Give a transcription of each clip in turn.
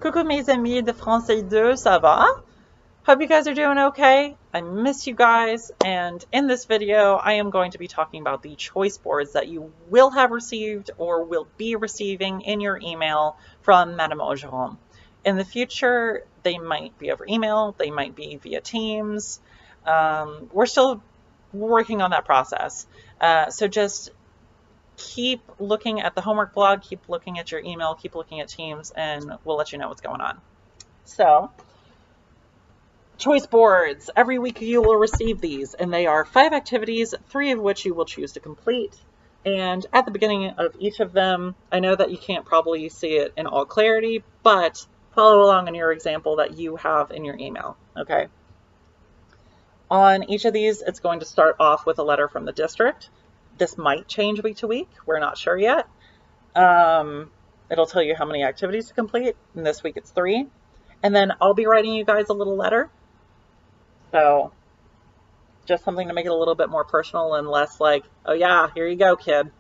Coucou mes amis de Fr2, ça va? Hope you guys are doing okay. I miss you guys, and in this video I am going to be talking about the choice boards that you will have received or will be receiving in your email from Madame Augeron. In the future, they might be over email, they might be via Teams. We're still working on that process. So just keep looking at the homework blog, keep looking at your email, keep looking at Teams, and we'll let you know what's going on. So, choice boards. Every week you will receive these, and they are 5 activities, 3 of which you will choose to complete. And at the beginning of each of them, I know that you can't probably see it in all clarity, but follow along in your example that you have in your email, okay? On each of these, it's going to start off with a letter from the district. This might change week to week. We're not sure yet. It'll tell you how many activities to complete, and this week it's 3. And then I'll be writing you guys a little letter. So just something to make it a little bit more personal and less like, oh yeah, here you go, kid.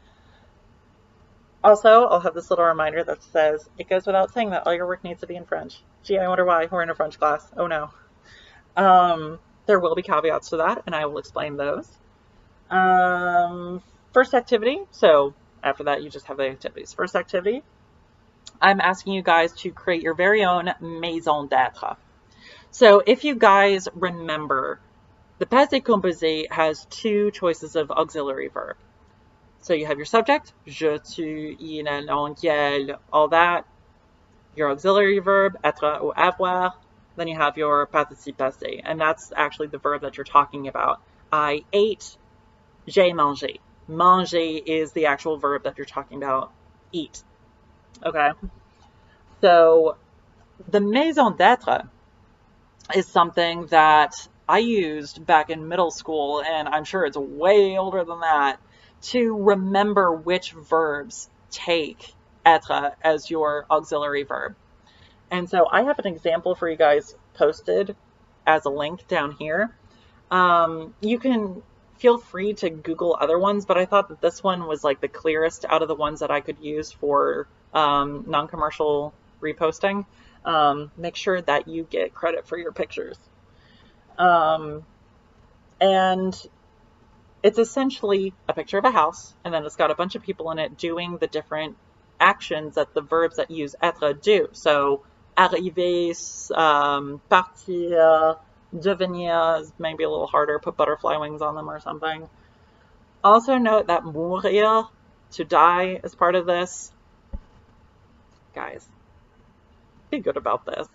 Also, I'll have this little reminder that says, it goes without saying that all your work needs to be in French. Gee, I wonder why. We're in a French class. Oh no. There will be caveats to that, and I will explain those. First activity. So after that, you just have the activities. First activity, I'm asking you guys to create your very own maison d'être. So if you guys remember, the passé composé has 2 choices of auxiliary verb. So you have your subject, je, tu, il, elle, on, elle, all that. Your auxiliary verb, être ou avoir. Then you have your participe passé, and that's actually the verb that you're talking about. I ate. J'ai mangé. Manger is the actual verb that you're talking about. Eat. Okay? So the maison d'être is something that I used back in middle school, and I'm sure it's way older than that, to remember which verbs take être as your auxiliary verb. And so I have an example for you guys posted as a link down here. You can feel free to Google other ones, but I thought that this one was like the clearest out of the ones that I could use for non-commercial reposting. Make sure that you get credit for your pictures. And it's essentially a picture of a house, and then it's got a bunch of people in it doing the different actions that the verbs that use être do. So arriver, partir, devenir is maybe a little harder, put butterfly wings on them or something. Also note that mourir, to die, is part of this. Guys, be good about this.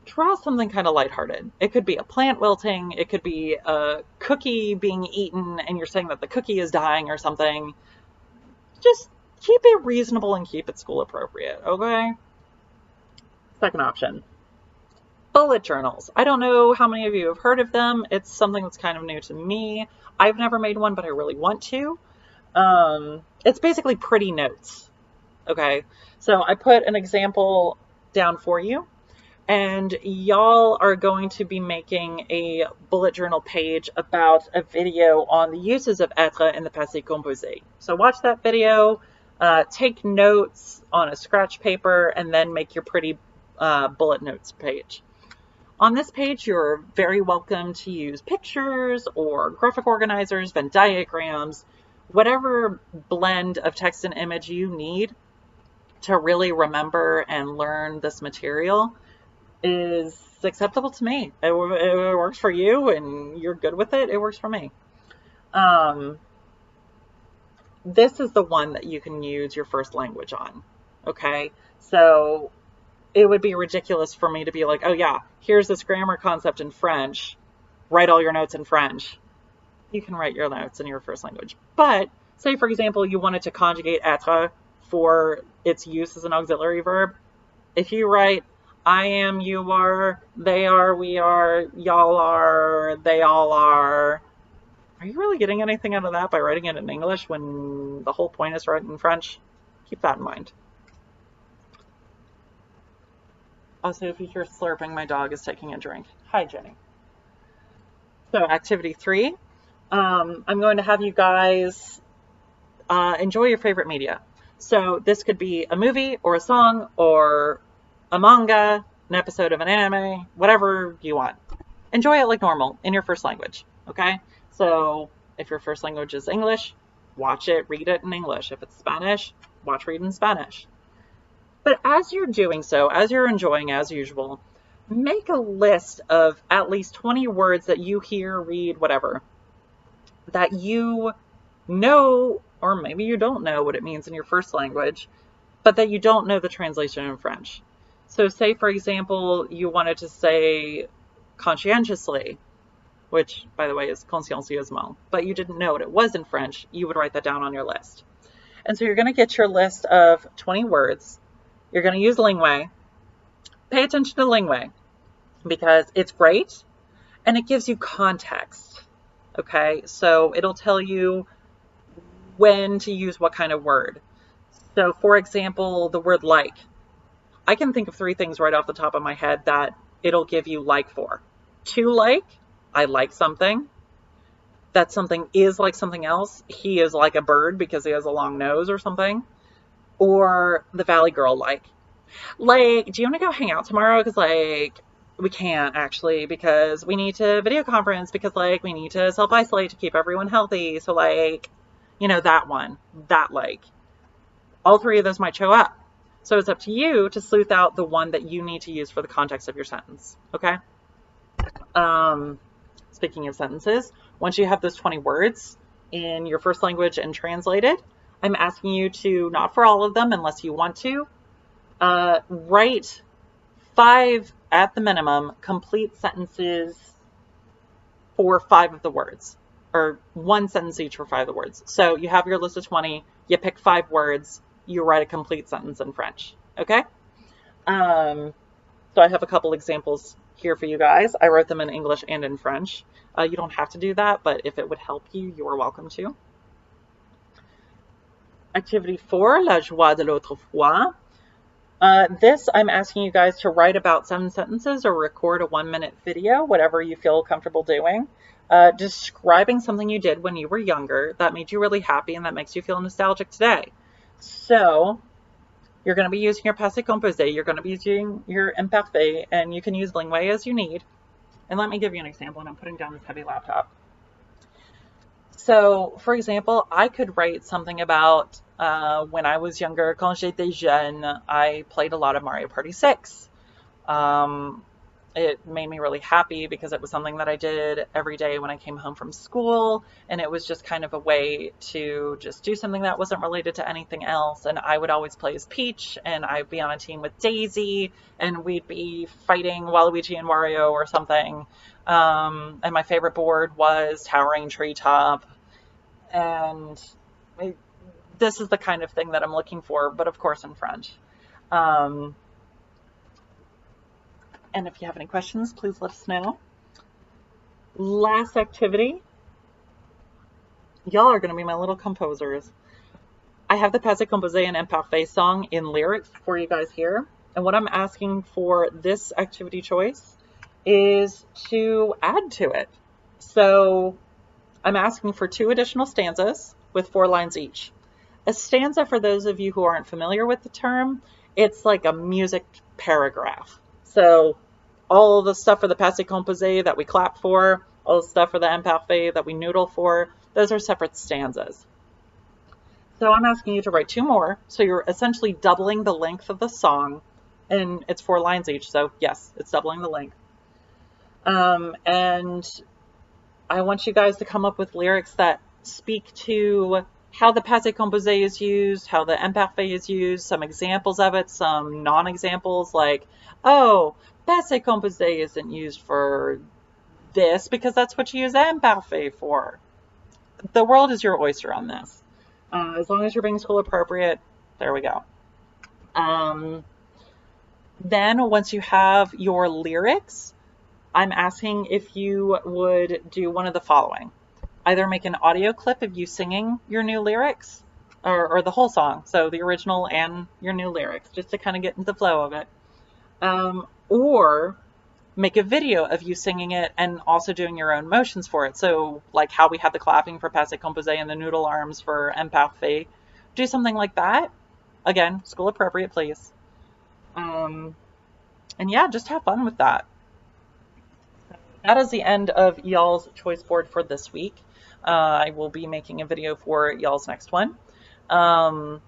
Draw something kind of lighthearted. It could be a plant wilting, it could be a cookie being eaten and you're saying that the cookie is dying or something. Just keep it reasonable and keep it school appropriate, okay? Second option. Bullet journals. I don't know how many of you have heard of them. It's something that's kind of new to me. I've never made one, but I really want to. It's basically pretty notes. Okay, so I put an example down for you, and y'all are going to be making a bullet journal page about a video on the uses of être in the passé composé. So watch that video, take notes on a scratch paper, and then make your pretty bullet notes page. On this page, you're very welcome to use pictures or graphic organizers, Venn diagrams, whatever blend of text and image you need to really remember and learn this material is acceptable to me. It works for you and you're good with it. It works for me. This is the one that you can use your first language on. Okay, so it would be ridiculous for me to be like, oh yeah, here's this grammar concept in French. Write all your notes in French. You can write your notes in your first language. But say, for example, you wanted to conjugate être for its use as an auxiliary verb. If you write, I am, you are, they are, we are, y'all are, they all are you really getting anything out of that by writing it in English when the whole point is written in French? Keep that in mind. Also, if you hear slurping, my dog is taking a drink. Hi, Jenny. So, activity 3. I'm going to have you guys enjoy your favorite media. So this could be a movie or a song or a manga, an episode of an anime, whatever you want. Enjoy it like normal in your first language, okay? So if your first language is English, watch it, read it in English. If it's Spanish, watch, read in Spanish. But as you're doing so, as you're enjoying as usual, make a list of at least 20 words that you hear, read, whatever, that you know, or maybe you don't know what it means in your first language, but that you don't know the translation in French. So say, for example, you wanted to say conscientiously, which, by the way, is consciencieusement, but you didn't know what it was in French, you would write that down on your list. And so you're going to get your list of 20 words. You're going to use Lingway. Pay attention to Lingway because it's great and it gives you context. Okay, so it'll tell you when to use what kind of word. So, for example, the word like. I can think of 3 things right off the top of my head that it'll give you like for. To like, I like something. That something is like something else. He is like a bird because he has a long nose or something. Or the Valley Girl like. Like, do you want to go hang out tomorrow? Because, like, we can't actually because we need to video conference because, like, we need to self-isolate to keep everyone healthy. So, like, you know, that one, that like. All 3 of those might show up. So it's up to you to sleuth out the one that you need to use for the context of your sentence. Okay? Speaking of sentences, once you have those 20 words in your first language and translated, I'm asking you to, not for all of them unless you want to, write 5 at the minimum complete sentences for 5 of the words, or 1 sentence each for 5 of the words. So you have your list of 20, you pick 5 words, you write a complete sentence in French. Okay? So I have a couple examples here for you guys. I wrote them in English and in French. You don't have to do that, but if it would help you, you are welcome to. Activity 4, La joie de l'autre fois. This, I'm asking you guys to write about 7 sentences or record a 1-minute video, whatever you feel comfortable doing, describing something you did when you were younger that made you really happy and that makes you feel nostalgic today. So you're going to be using your passé composé, you're going to be using your imparfait, and you can use Lingway as you need. And let me give you an example, and I'm putting down this heavy laptop. So, for example, I could write something about when I was younger, quand j'étais jeune, I played a lot of Mario Party 6. It made me really happy because it was something that I did every day when I came home from school, and it was just kind of a way to just do something that wasn't related to anything else. And I would always play as Peach, and I'd be on a team with Daisy, and we'd be fighting Waluigi and Wario or something. And my favorite board was Towering Treetop, and this is the kind of thing that I'm looking for, but of course in French. And if you have any questions, please let us know. Last activity. Y'all are going to be my little composers. I have the Passé Composé and Imparfait song in lyrics for you guys here. And what I'm asking for this activity choice is to add to it. So I'm asking for 2 additional stanzas with 4 lines each. A stanza, for those of you who aren't familiar with the term, it's like a music paragraph. So all the stuff for the Passé Composé that we clap for, all the stuff for the Imparfait that we noodle for, those are separate stanzas. So I'm asking you to write 2 more. So you're essentially doubling the length of the song, and it's 4 lines each. So yes, it's doubling the length. And I want you guys to come up with lyrics that speak to how the Passé Composé is used, how the Imparfait is used, some examples of it, some non-examples, like, oh, Passé Composé isn't used for this because that's what you use Imparfait for. The world is your oyster on this. As long as you're being school appropriate, there we go. Then once you have your lyrics, I'm asking if you would do one of the following. Either make an audio clip of you singing your new lyrics, or the whole song, so the original and your new lyrics, just to kind of get into the flow of it. Or make a video of you singing it and also doing your own motions for it. So like how we had the clapping for Passé Composé and the noodle arms for Imparfait. Do something like that. Again, school appropriate, please. And yeah, just have fun with that. That is the end of y'all's choice board for this week. I will be making a video for y'all's next one. Um,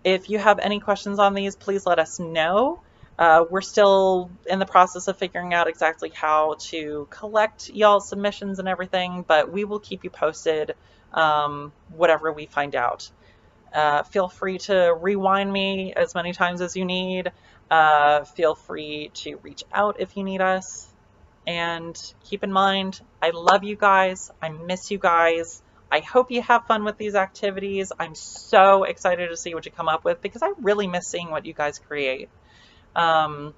if you have any questions on these, please let us know. We're still in the process of figuring out exactly how to collect y'all's submissions and everything, but we will keep you posted, whatever we find out. Feel free to rewind me as many times as you need. Feel free to reach out if you need us. And keep in mind, I love you guys. I miss you guys. I hope you have fun with these activities. I'm so excited to see what you come up with because I really miss seeing what you guys create. Um,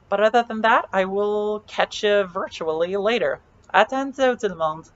but other than that, I will catch you virtually later. Attention tout le monde.